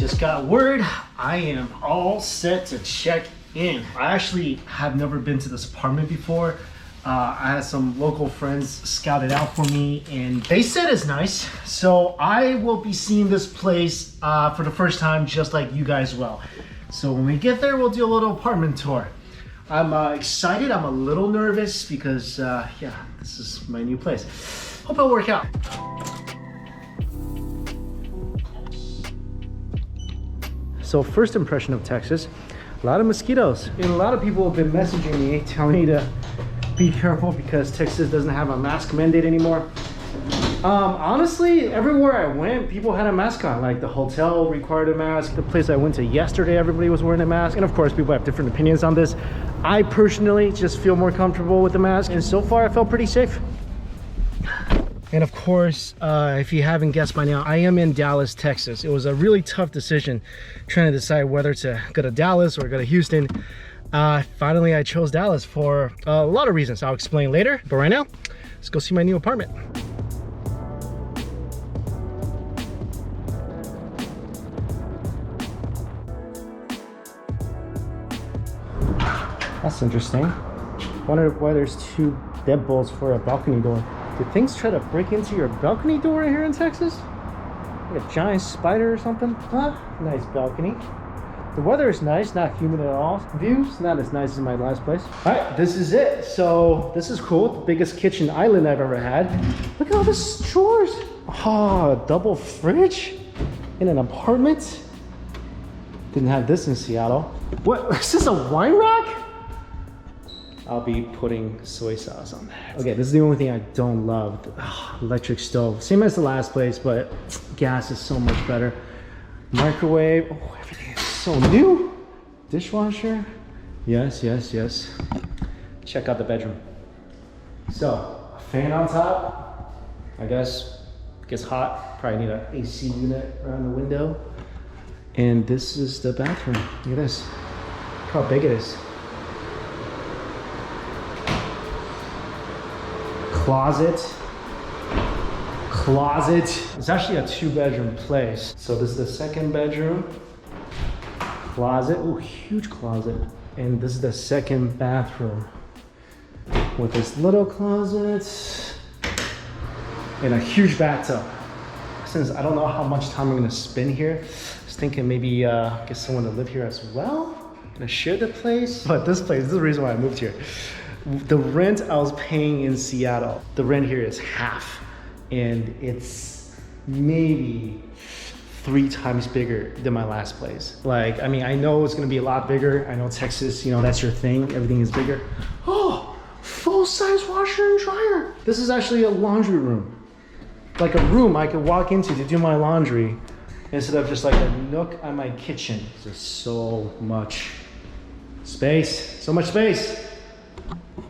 Just got word, I am all set to check in. I actually have never been to this apartment before. I had some local friends scout it out for me and they said it's nice. So I will be seeing this place for the first time, just like you guys will. So when we get there, we'll do a little apartment tour. I'm excited, I'm a little nervous because yeah, this is my new place. Hope it'll work out. So first impression of Texas, a lot of mosquitoes. And a lot of people have been messaging me telling me to be careful because Texas doesn't have a mask mandate anymore. Honestly, everywhere I went, people had a mask on. Like the hotel required a mask. The place I went to yesterday, everybody was wearing a mask. And of course, people have different opinions on this. I personally just feel more comfortable with the mask. And so far, I felt pretty safe. And of course, if you haven't guessed by now, I am in Dallas, Texas. It was a really tough decision trying to decide whether to go to Dallas or go to Houston. Finally, I chose Dallas for a lot of reasons. I'll explain later. But right now, let's go see my new apartment. That's interesting. Wonder why there's two deadbolts for a balcony door. Did things try to break into your balcony door here in Texas? Like a giant spider or something? Huh? Nice balcony. The weather is nice, not humid at all. Views, not as nice as my last place. All right, this is it. So this is cool. The biggest kitchen island I've ever had. Look at all the drawers. Oh, double fridge in an apartment. Didn't have this in Seattle. What, is this a wine rack? I'll be putting soy sauce on that. Okay, this is the only thing I don't love. Electric stove. Same as the last place, but gas is so much better. Microwave. Oh, everything is so new. Dishwasher. Yes, yes, yes. Check out the bedroom. So, a fan on top. I guess it gets hot. Probably need an AC unit around the window. And this is the bathroom. Look at this. Look how big it is. Closet. It's actually a 2-bedroom place. So this is the second bedroom. Closet. Oh, huge closet. And this is the second bathroom with this little closet and a huge bathtub. Since I don't know how much time I'm gonna spend here, I was thinking maybe get someone to live here as well. Gonna share the place. But this place, this is the reason why I moved here. The rent I was paying in Seattle, the rent here is half. And it's maybe 3 times bigger than my last place. Like, I mean, I know it's gonna be a lot bigger. I know Texas, you know, that's your thing. Everything is bigger. Oh, full-size washer and dryer. This is actually a laundry room. Like a room I could walk into to do my laundry instead of just like a nook on my kitchen. There's so much space, so much space.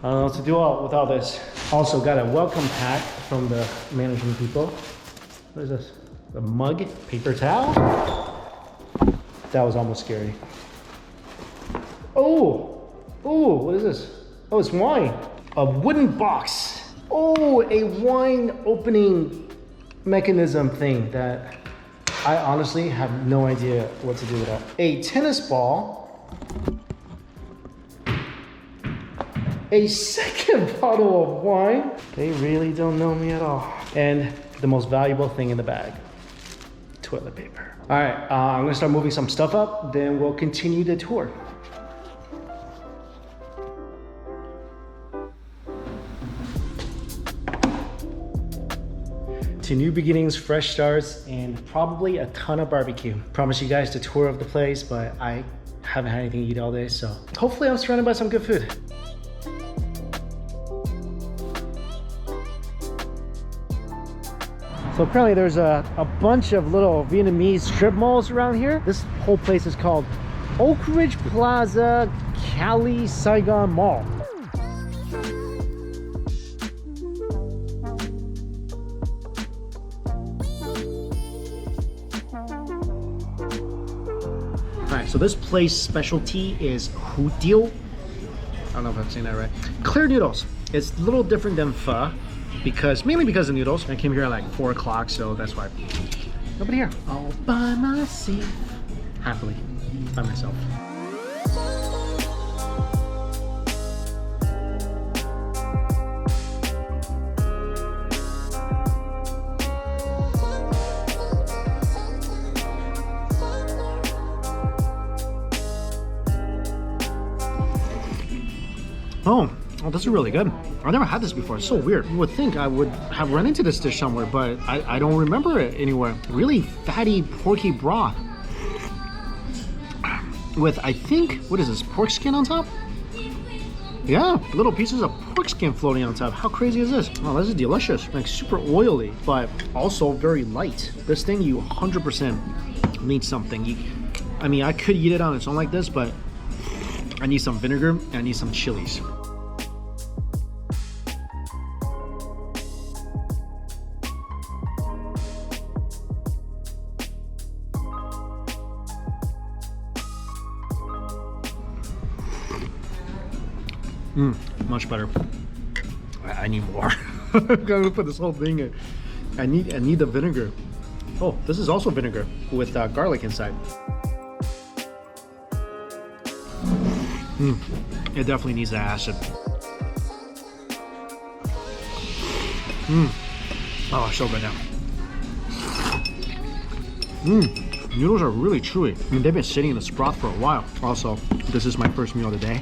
I don't know what to do with all this. Also got a welcome pack from the management people. What is this? A mug? Paper towel? That was almost scary. Oh, what is this? Oh, it's wine. A wooden box. Oh, a wine opening mechanism thing that I honestly have no idea what to do with that. A tennis ball. A second bottle of wine. They really don't know me at all. And the most valuable thing in the bag, toilet paper. All right, I'm gonna start moving some stuff up, then we'll continue the tour. To new beginnings, fresh starts, and probably a ton of barbecue. Promise you guys the tour of the place, but I haven't had anything to eat all day, so hopefully I'm surrounded by some good food. So apparently there's a bunch of little Vietnamese strip malls around here. This whole place is called Oak Ridge Plaza Cali Saigon Mall. Alright, so this place specialty is tieu. I don't know if I'm saying that right. Clear noodles. It's a little different than pho. Mainly because of noodles. I came here at like 4 o'clock, so that's why. Nobody here. All by myself. happily by myself. Oh, this is really good. I've never had this before. It's so weird. You would think I would have run into this dish somewhere, but I don't remember it anywhere. Really fatty, porky broth with, I think, what is this, pork skin on top? Yeah, little pieces of pork skin floating on top. How crazy is this? Oh, this is delicious. Like super oily, but also very light. This thing, you 100% need something. I mean, I could eat it on its own like this, but I need some vinegar and I need some chilies. Much better. I need more. I'm gonna put this whole thing in. I need the vinegar. Oh, this is also vinegar with garlic inside. It definitely needs the acid. Oh, so good now. Noodles are really chewy. I mean, they've been sitting in this broth for a while. Also, this is my first meal of the day.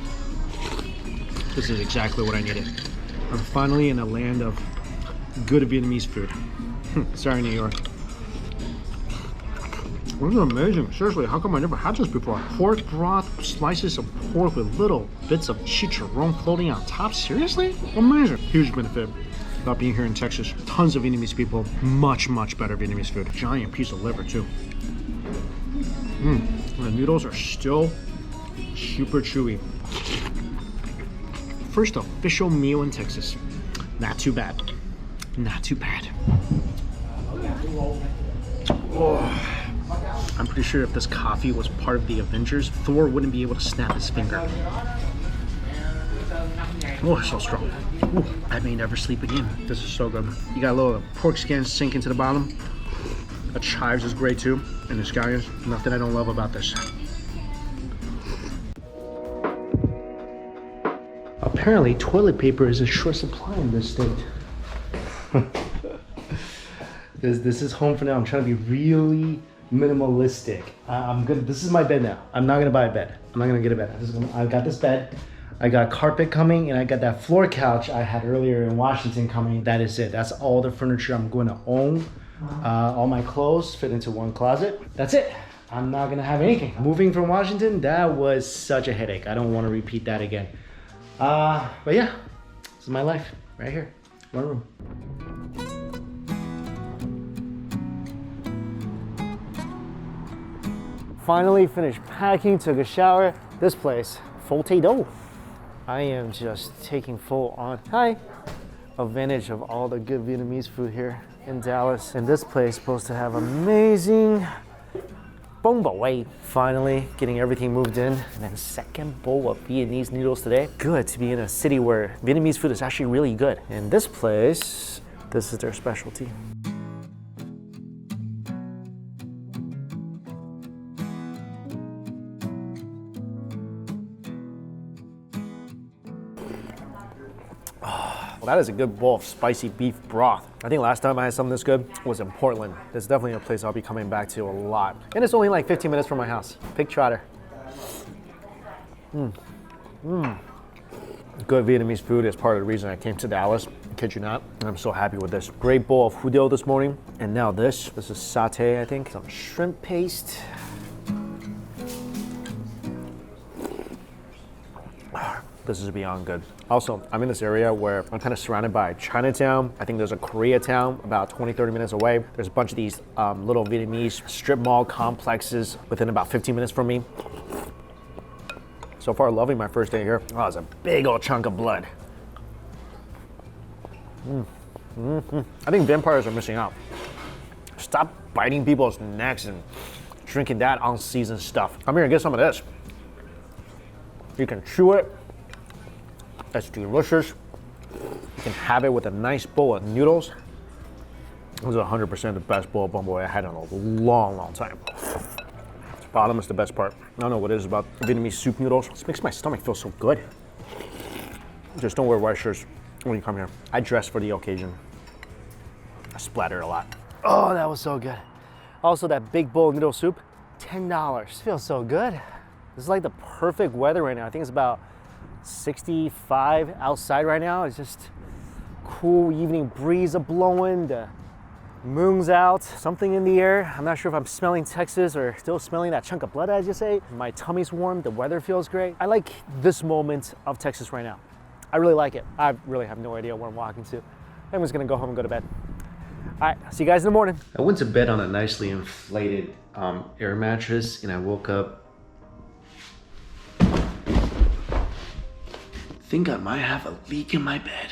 This is exactly what I needed. I'm finally in a land of good Vietnamese food. Sorry, New York. This is amazing. Seriously, how come I never had this before? Pork broth, slices of pork with little bits of chicharron floating on top. Seriously? Amazing. Huge benefit about being here in Texas. Tons of Vietnamese people. Much, much better Vietnamese food. Giant piece of liver, too. The noodles are still super chewy. First official meal in Texas. Not too bad. Not too bad. Oh, I'm pretty sure if this coffee was part of the Avengers, Thor wouldn't be able to snap his finger. Oh, so strong. Ooh, I may never sleep again. This is so good. You got a little pork skin sink into the bottom. The chives is great too. And the scallions. Nothing I don't love about this. Apparently, toilet paper is in short supply in this state. This is home for now. I'm trying to be really minimalistic. This is my bed now. I'm not gonna buy a bed. I'm not gonna get a bed. I got this bed. I got carpet coming, and I got that floor couch I had earlier in Washington coming. That is it. That's all the furniture I'm going to own. All my clothes fit into one closet. That's it. I'm not gonna have anything. Moving from Washington, that was such a headache. I don't want to repeat that again. But yeah, this is my life right here, one room. Finally finished packing, took a shower. This place, Phở Tây Đô. I am just taking full on advantage of all the good Vietnamese food here in Dallas. And this place is supposed to have amazing bông bò Wei. Finally getting everything moved in. And then second bowl of Vietnamese noodles today. Good to be in a city where Vietnamese food is actually really good. And this place, this is their specialty. Well, that is a good bowl of spicy beef broth. I think last time I had something this good was in Portland. It's definitely a place I'll be coming back to a lot. And it's only like 15 minutes from my house. Pig trotter. Good Vietnamese food is part of the reason I came to Dallas. I kid you not. I'm so happy with this. Great bowl of hủ tieu this morning. And now this. This is satay, I think. Some shrimp paste. This is beyond good. Also, I'm in this area where I'm kind of surrounded by Chinatown. I think there's a Koreatown about 20-30 minutes away. There's a bunch of these little Vietnamese strip mall complexes within about 15 minutes from me. So far, loving my first day here. Oh, it's a big old chunk of blood. I think vampires are missing out. Stop biting people's necks and drinking that unseasoned stuff. Come here and get some of this. You can chew it. It's delicious. You can have it with a nice bowl of noodles. This is 100% the best bowl of bông bò I had in a long, long time. Bottom is the best part. I don't know what it is about Vietnamese soup noodles. This makes my stomach feel so good. Just don't wear white shirts when you come here. I dress for the occasion. I splatter a lot. Oh, that was so good. Also, that big bowl of noodle soup, $10. Feels so good. This is like the perfect weather right now. I think it's about 65 outside right now. It's just cool evening breeze blowing. The moon's out, something in the air. I'm not sure if I'm smelling Texas or still smelling that chunk of blood, as you say. My tummy's warm, the weather feels great. I like this moment of Texas right now. I really like it. I really have no idea where I'm walking to. I'm just gonna go home and go to bed. All right, see you guys in the morning. I went to bed on a nicely inflated air mattress, and I woke up. Think I might have a leak in my bed.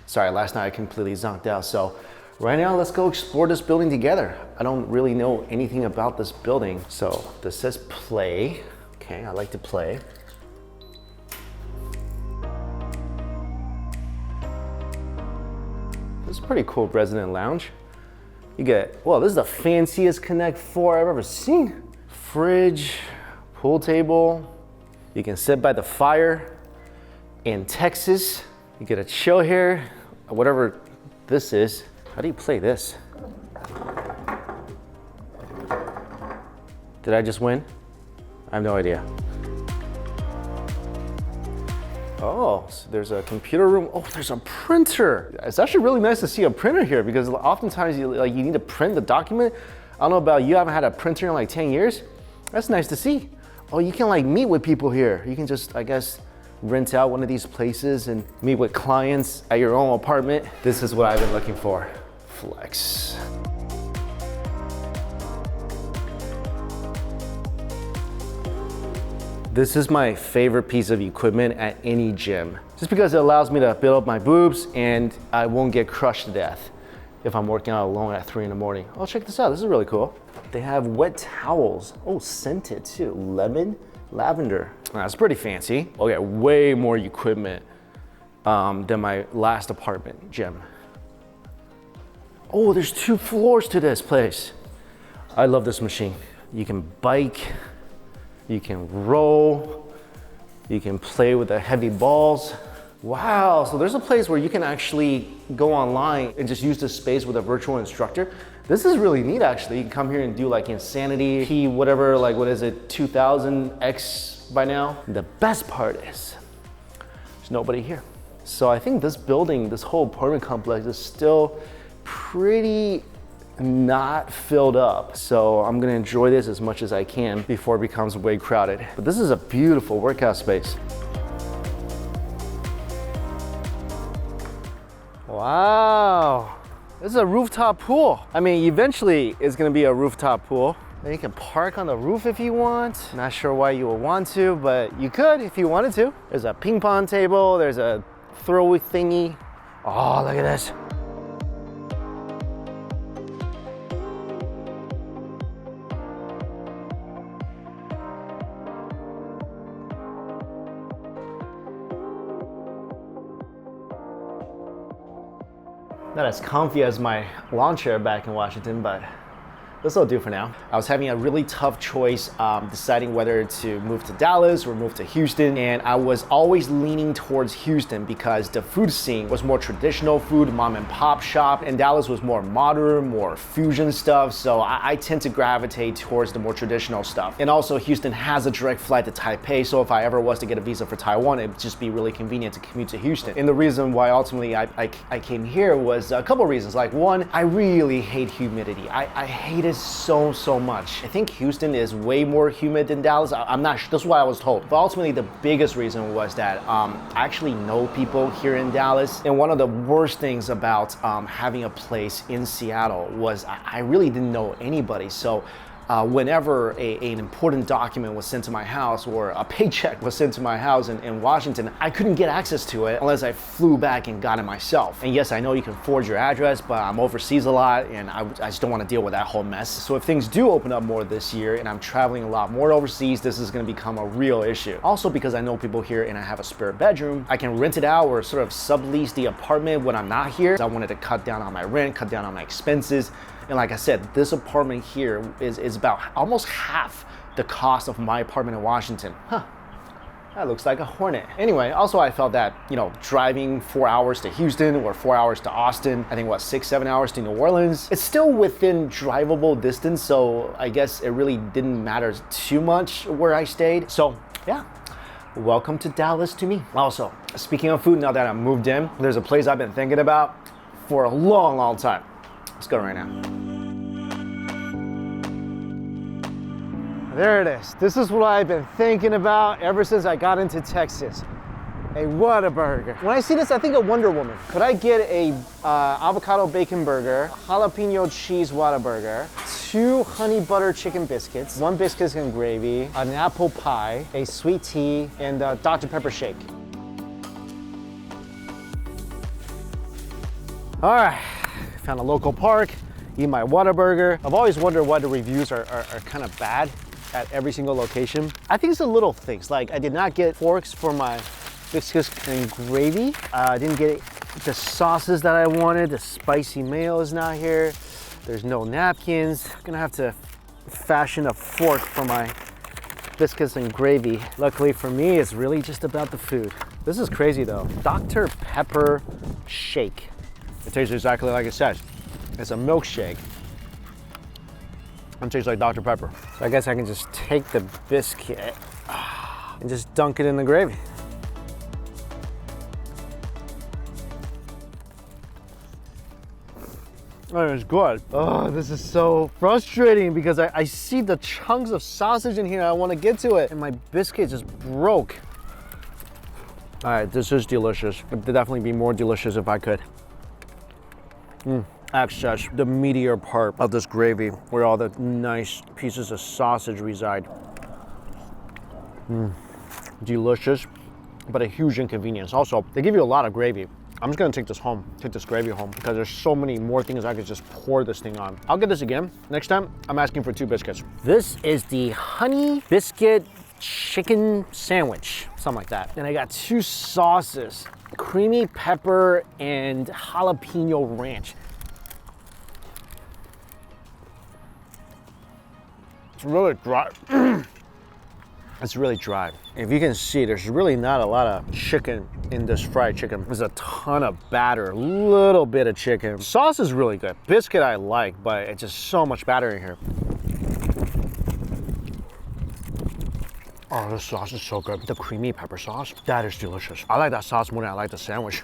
Sorry, last night I completely zonked out. So right now, let's go explore this building together. I don't really know anything about this building. So this says play. Okay, I like to play. This is a pretty cool resident lounge. You get, well, this is the fanciest Connect 4 I've ever seen. Fridge, pool table. You can sit by the fire in Texas. You get a chill here, whatever this is. How do you play this? Did I just win? I have no idea. Oh, so there's a computer room. Oh, there's a printer. It's actually really nice to see a printer here because oftentimes you need to print the document. I don't know about you, I haven't had a printer in like 10 years. That's nice to see. Oh, you can like meet with people here. You can just, I guess, rent out one of these places and meet with clients at your own apartment. This is what I've been looking for. Flex. This is my favorite piece of equipment at any gym, just because it allows me to build up my boobs and I won't get crushed to death if I'm working out alone at 3 in the morning. Oh, check this out, this is really cool. They have wet towels. Oh, scented too, lemon, lavender. That's pretty fancy. Okay, way more equipment than my last apartment gym. Oh, there's 2 floors to this place. I love this machine. You can bike, you can roll, you can play with the heavy balls. Wow, so there's a place where you can actually go online and just use this space with a virtual instructor. This is really neat actually. You can come here and do like Insanity, P whatever, like what is it, 2000X by now. The best part is, there's nobody here. So I think this building, this whole apartment complex is still pretty not filled up. So I'm gonna enjoy this as much as I can before it becomes way crowded. But this is a beautiful workout space. Wow, this is a rooftop pool. I mean, eventually it's gonna be a rooftop pool. Then you can park on the roof if you want. Not sure why you would want to, but you could if you wanted to. There's a ping pong table, there's a throw thingy. Oh, look at this. Not as comfy as my lawn chair back in Washington, but this will do for now. I was having a really tough choice deciding whether to move to Dallas or move to Houston, and I was always leaning towards Houston because the food scene was more traditional food, mom and pop shop, and Dallas was more modern, more fusion stuff, so I tend to gravitate towards the more traditional stuff. And also Houston has a direct flight to Taipei, so if I ever was to get a visa for Taiwan, it'd just be really convenient to commute to Houston. And the reason why ultimately I came here was a couple reasons. Like one, I really hate humidity. I hate it so much. I think Houston is way more humid than Dallas. I'm not sure, that's what I was told. But ultimately the biggest reason was that I actually know people here in Dallas. And one of the worst things about having a place in Seattle was I really didn't know anybody. So whenever an important document was sent to my house or a paycheck was sent to my house in Washington, I couldn't get access to it unless I flew back and got it myself. And yes, I know you can forge your address, but I'm overseas a lot and I just don't want to deal with that whole mess. So if things do open up more this year and I'm traveling a lot more overseas, this is going to become a real issue. Also because I know people here and I have a spare bedroom, I can rent it out or sort of sublease the apartment when I'm not here. I wanted to cut down on my rent, cut down on my expenses. And like I said, this apartment here is about almost half the cost of my apartment in Washington. Huh. That looks like a Hornet. Anyway, also I felt that, you know, driving 4 hours to Houston or 4 hours to Austin, I think what, 6-7 hours to New Orleans, it's still within drivable distance, so I guess it really didn't matter too much where I stayed. So yeah, welcome to Dallas to me. Also, speaking of food, now that I'm moved in, there's a place I've been thinking about for a long, long time. Let's go right now. There it is. This is what I've been thinking about ever since I got into Texas. A Whataburger. When I see this, I think of Wonder Woman. Could I get a avocado bacon burger, jalapeno cheese Whataburger, 2 honey butter chicken biscuits, 1 biscuits and gravy, an apple pie, a sweet tea, and a Dr. Pepper shake. All right, found a local park, eat my Whataburger. I've always wondered why the reviews are kind of bad at every single location. I think it's the little things, like I did not get forks for my biscuits and gravy. I didn't get the sauces that I wanted. The spicy mayo is not here. There's no napkins. I'm gonna have to fashion a fork for my biscuits and gravy. Luckily for me, it's really just about the food. This is crazy though. Dr. Pepper shake. It tastes exactly like it says. It's a milkshake. It tastes like Dr. Pepper. So I guess I can just take the biscuit and just dunk it in the gravy. Oh, it's good. Oh, this is so frustrating because I see the chunks of sausage in here. I want to get to it, and my biscuit just broke. All right, this is delicious. It would definitely be more delicious if I could. Access the meatier part of this gravy where all the nice pieces of sausage reside. Delicious, but a huge inconvenience. Also, they give you a lot of gravy. I'm just gonna take this home, take this gravy home, because there's so many more things I could just pour this thing on. I'll get this again. Next time, I'm asking for 2 biscuits. This is the honey biscuit chicken sandwich, something like that. And I got 2 sauces, creamy pepper and jalapeno ranch. It's really dry. It's really dry. If you can see, there's really not a lot of chicken in this fried chicken. There's a ton of batter, a little bit of chicken. Sauce is really good. Biscuit I like, but it's just so much batter in here. Oh, this sauce is so good. The creamy pepper sauce, that is delicious. I like that sauce more than I like the sandwich.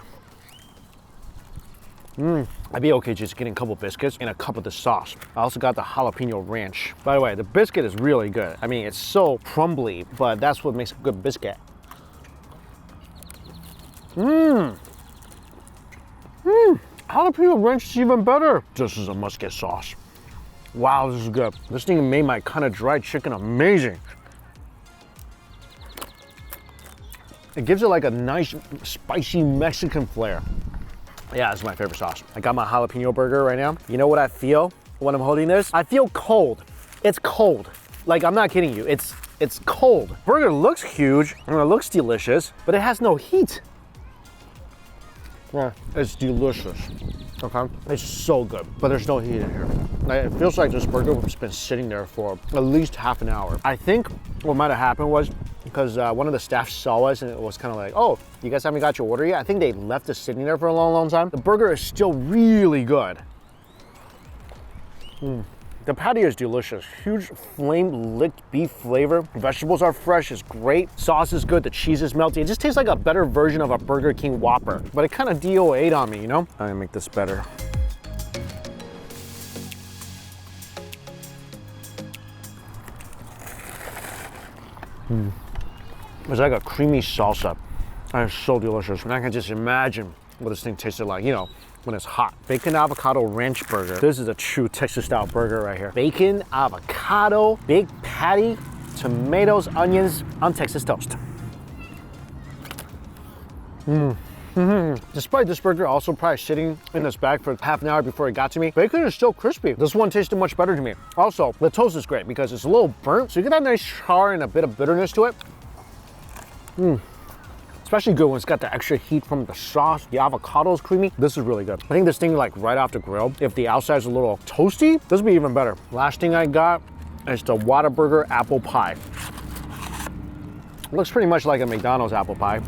I'd be okay just getting a couple biscuits and a cup of the sauce. I also got the jalapeno ranch. By the way, the biscuit is really good. I mean, it's so crumbly, but that's what makes a good biscuit. Jalapeno ranch is even better. This is a must-get sauce. Wow, this is good. This thing made my kind of dried chicken amazing. It gives it like a nice, spicy Mexican flair. Yeah, this is my favorite sauce. I got my jalapeno burger right now. You know what I feel when I'm holding this? I feel cold. It's cold. Like, I'm not kidding you. It's cold. Burger looks huge and it looks delicious, but it has no heat. Yeah, it's delicious. Okay, it's so good, but there's no heat in here. Like, it feels like this burger has been sitting there for at least half an hour. I think what might have happened was because one of the staff saw us and it was kind of like, oh, you guys haven't got your order yet? I think they left us sitting there for a long, long time. The burger is still really good. The patty is delicious. Huge flame-licked beef flavor. Vegetables are fresh, it's great. Sauce is good, the cheese is melty. It just tastes like a better version of a Burger King Whopper. But it kind of DOA'd on me, you know? I'm gonna make this better. It's like a creamy salsa. That is so delicious. And I can just imagine what this thing tasted like, you know, when it's hot. Bacon avocado ranch burger. This is a true Texas style burger right here. Bacon, avocado, big patty, tomatoes, onions on Texas toast. Despite this burger also probably sitting in this bag for half an hour before it got to me, bacon is still crispy. This one tasted much better to me. Also, the toast is great because it's a little burnt, so you get that nice char and a bit of bitterness to it. Especially good when it's got the extra heat from the sauce. The avocado is creamy. This is really good. I think this thing like right off the grill, if the outside is a little toasty, this would be even better. Last thing I got It's the Whataburger Apple Pie. Looks pretty much like a McDonald's apple pie.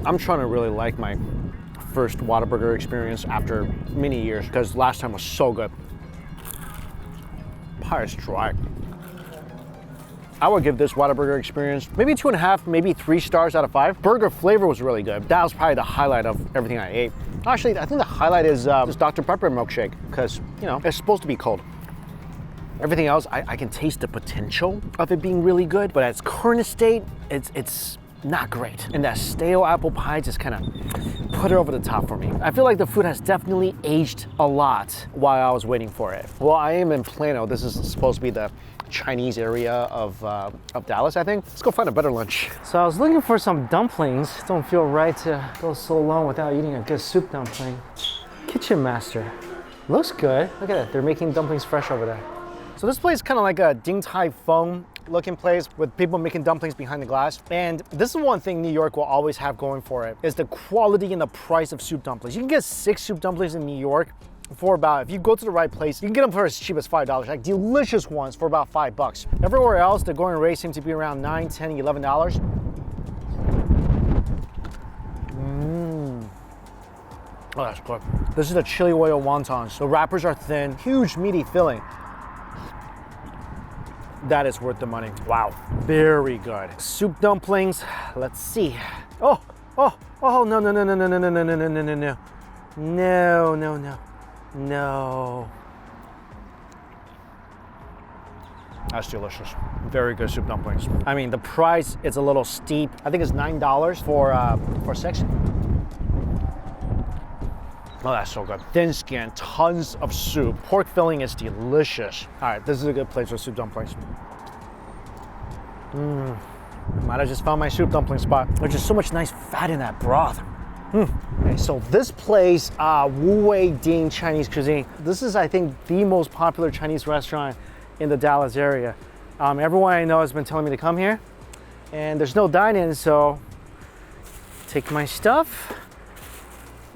I'm trying to really like my first Whataburger experience after many years because last time was so good. Pie is dry. I would give this Whataburger experience maybe 2.5, maybe 3 stars out of 5. Burger flavor was really good. That was probably the highlight of everything I ate. Actually, I think the highlight is this Dr. Pepper milkshake because, you know, it's supposed to be cold. Everything else, I can taste the potential of it being really good, but at its current state, it's not great. And that stale apple pie just kind of put it over the top for me. I feel like the food has definitely aged a lot while I was waiting for it. Well, I am in Plano. This is supposed to be the Chinese area of Dallas, I think. Let's go find a better lunch. So I was looking for some dumplings. Don't feel right to go so long without eating a good soup dumpling. Kitchen Master. Looks good. Look at that. They're making dumplings fresh over there. So this place is kind of like a Ding Tai Fung looking place with people making dumplings behind the glass. And this is one thing New York will always have going for it, is the quality and the price of soup dumplings. You can get 6 soup dumplings in New York for about, if you go to the right place, you can get them for as cheap as $5, like delicious ones for about $5. Everywhere else, the going rate seems to be around $9, $10, $11. Oh, that's good. This is the chili oil wontons. The wrappers are thin, huge meaty filling. That is worth the money. Wow, very good. Soup dumplings, let's see. Oh, no. No. That's delicious. Very good soup dumplings. I mean, the price is a little steep. I think it's $9 for a section. Oh, that's so good. Thin skin, tons of soup. Pork filling is delicious. All right, this is a good place for soup dumplings. Might have just found my soup dumpling spot. There's just so much nice fat in that broth. Okay, so this place, Wei Ding Chinese Cuisine, this is, I think, the most popular Chinese restaurant in the Dallas area. Everyone I know has been telling me to come here, and there's no dine-in, so take my stuff,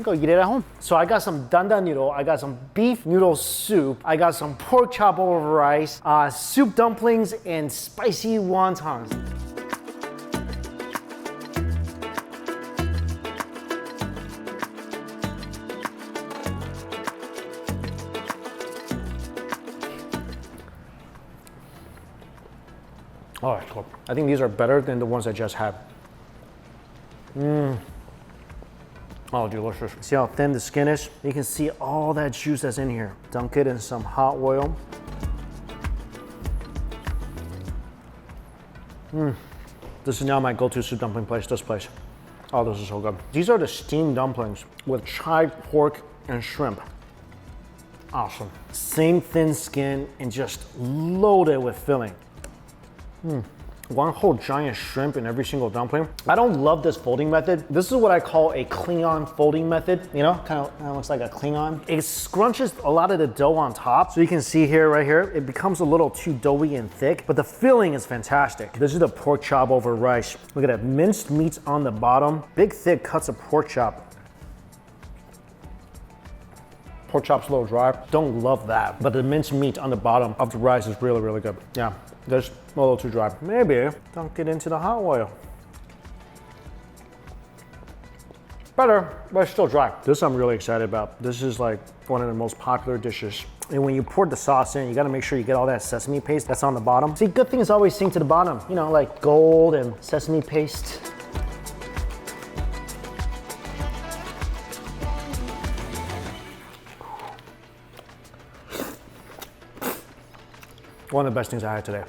go eat it at home. So I got some dandan noodle, I got some beef noodle soup, I got some pork chop over rice, soup dumplings, and spicy wontons. Oh, that's cool. I think these are better than the ones I just had. Oh, delicious. See how thin the skin is? You can see all that juice that's in here. Dunk it in some hot oil. This is now my go-to soup dumpling place, this place. Oh, this is so good. These are the steamed dumplings with chive, pork, and shrimp. Awesome. Same thin skin and just loaded with filling. One whole giant shrimp in every single dumpling. I don't love this folding method. This is what I call a Klingon folding method. You know, kind of looks like a Klingon. It scrunches a lot of the dough on top. So you can see here, right here, it becomes a little too doughy and thick, but the filling is fantastic. This is the pork chop over rice. Look at that, minced meats on the bottom, big thick cuts of pork chop. Pork chop's a little dry. Don't love that, but the minced meat on the bottom of the rice is really, really good. Yeah. That's a little too dry. Maybe dunk it into the hot oil. Better, but it's still dry. This I'm really excited about. This is like one of the most popular dishes. And when you pour the sauce in, you gotta make sure you get all that sesame paste that's on the bottom. See, good things always sink to the bottom. You know, like gold and sesame paste. One of the best things I had today.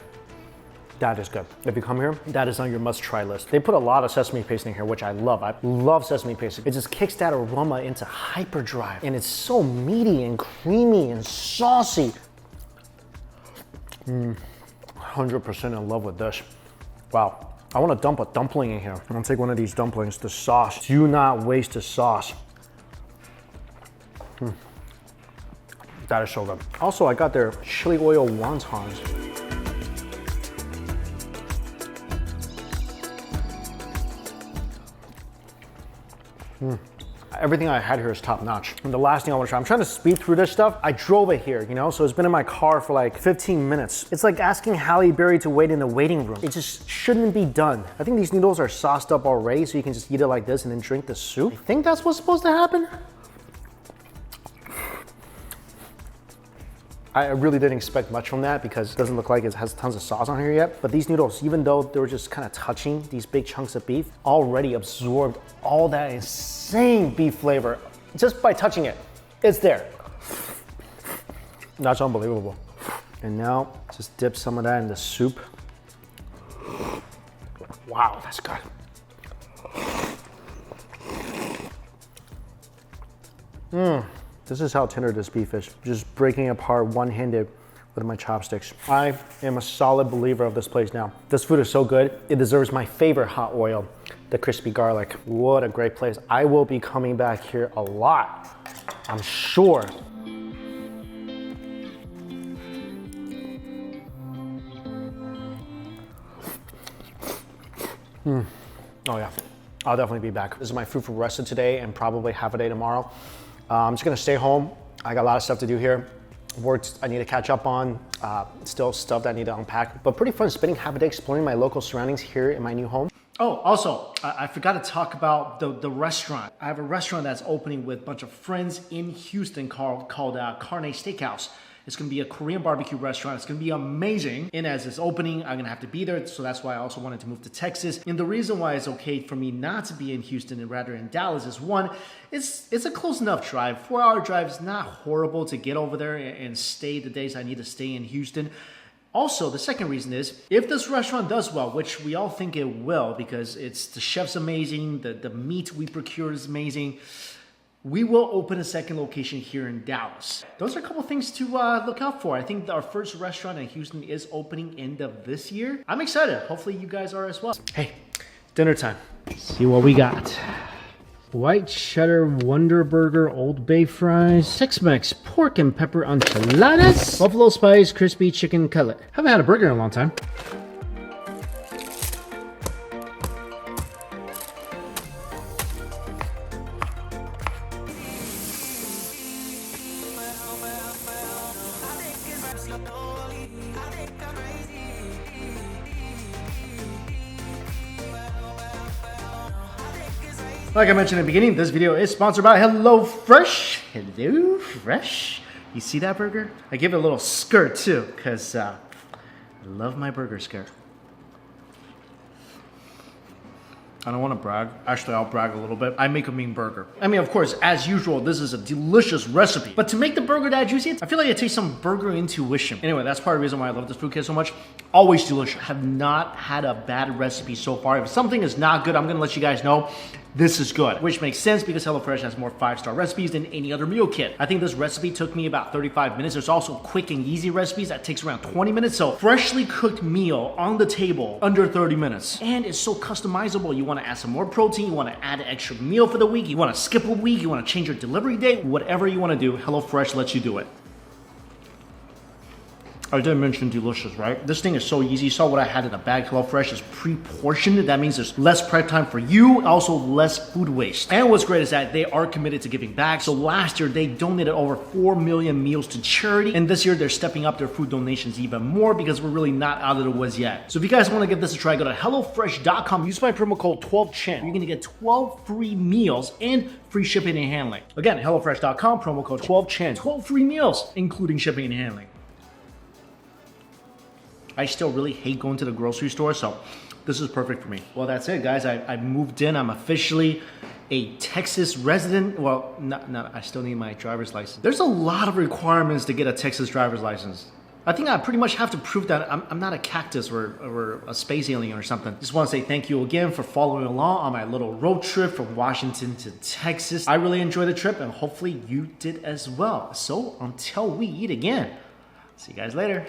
That is good. If you come here, that is on your must-try list. They put a lot of sesame paste in here, which I love. I love sesame paste. It just kicks that aroma into hyperdrive, and it's so meaty and creamy and saucy. 100% in love with this. Wow. I want to dump a dumpling in here. I'm gonna take one of these dumplings. The sauce. Do not waste the sauce. That is so good. Also, I got their chili oil wontons. Everything I had here is top notch. And the last thing I want to try, I'm trying to speed through this stuff. I drove it here, you know, so it's been in my car for like 15 minutes. It's like asking Halle Berry to wait in the waiting room. It just shouldn't be done. I think these noodles are sauced up already, so you can just eat it like this and then drink the soup. I think that's what's supposed to happen. I really didn't expect much from that because it doesn't look like it has tons of sauce on here yet. But these noodles, even though they were just kind of touching these big chunks of beef, already absorbed all that insane beef flavor just by touching it. It's there. That's unbelievable. And now just dip some of that in the soup. Wow, that's good. This is how tender this beef is. Just breaking it apart one-handed with my chopsticks. I am a solid believer of this place now. This food is so good, it deserves my favorite hot oil, the crispy garlic. What a great place. I will be coming back here a lot, I'm sure. Oh yeah, I'll definitely be back. This is my food for the rest of today and probably half a day tomorrow. I'm just gonna stay home. I got a lot of stuff to do here. Work I need to catch up on, still stuff that I need to unpack, but pretty fun spending half a day exploring my local surroundings here in my new home. Oh, also, I forgot to talk about the restaurant. I have a restaurant that's opening with a bunch of friends in Houston called Carne Steakhouse. It's gonna be a Korean barbecue restaurant. It's gonna be amazing. And as it's opening, I'm gonna have to be there. So that's why I also wanted to move to Texas. And the reason why it's okay for me not to be in Houston and rather in Dallas is one, it's a close enough drive. 4-hour drive is not horrible to get over there and stay the days I need to stay in Houston. Also, the second reason is, if this restaurant does well, which we all think it will because the chef's amazing, the meat we procure is amazing, we will open a second location here in Dallas. Those are a couple things to look out for. I think our first restaurant in Houston is opening end of this year. I'm excited. Hopefully you guys are as well. Hey, dinner time. See what we got. White cheddar Wonder Burger Old Bay fries, Tex-Mex pork and pepper enchiladas, buffalo spice crispy chicken cutlet. Haven't had a burger in a long time. Like I mentioned in the beginning, this video is sponsored by HelloFresh. HelloFresh. You see that burger? I give it a little skirt too, because I love my burger skirt. I don't want to brag. Actually, I'll brag a little bit. I make a mean burger. I mean, of course, as usual, this is a delicious recipe. But to make the burger that juicy, I feel like it takes some burger intuition. Anyway, that's part of the reason why I love this food kit so much. Always delicious. Have not had a bad recipe so far. If something is not good, I'm going to let you guys know. This is good, which makes sense because HelloFresh has more 5-star recipes than any other meal kit. I think this recipe took me about 35 minutes. There's also quick and easy recipes that takes around 20 minutes. So freshly cooked meal on the table under 30 minutes. And it's so customizable. You want to add some more protein. You want to add an extra meal for the week. You want to skip a week. You want to change your delivery date. Whatever you want to do, HelloFresh lets you do it. I did mention delicious, right? This thing is so easy. You saw what I had in the bag. HelloFresh is pre-portioned. That means there's less prep time for you, also less food waste. And what's great is that they are committed to giving back. So last year, they donated over 4 million meals to charity. And this year, they're stepping up their food donations even more because we're really not out of the woods yet. So if you guys want to give this a try, go to HelloFresh.com. Use my promo code 12Chen. You're going to get 12 free meals and free shipping and handling. Again, HelloFresh.com, promo code 12Chen. 12 free meals, including shipping and handling. I still really hate going to the grocery store, so this is perfect for me. Well, that's it, guys. I moved in. I'm officially a Texas resident. Well, I still need my driver's license. There's a lot of requirements to get a Texas driver's license. I think I pretty much have to prove that I'm not a cactus or a space alien or something. Just want to say thank you again for following along on my little road trip from Washington to Texas. I really enjoyed the trip, and hopefully you did as well. So until we eat again, see you guys later.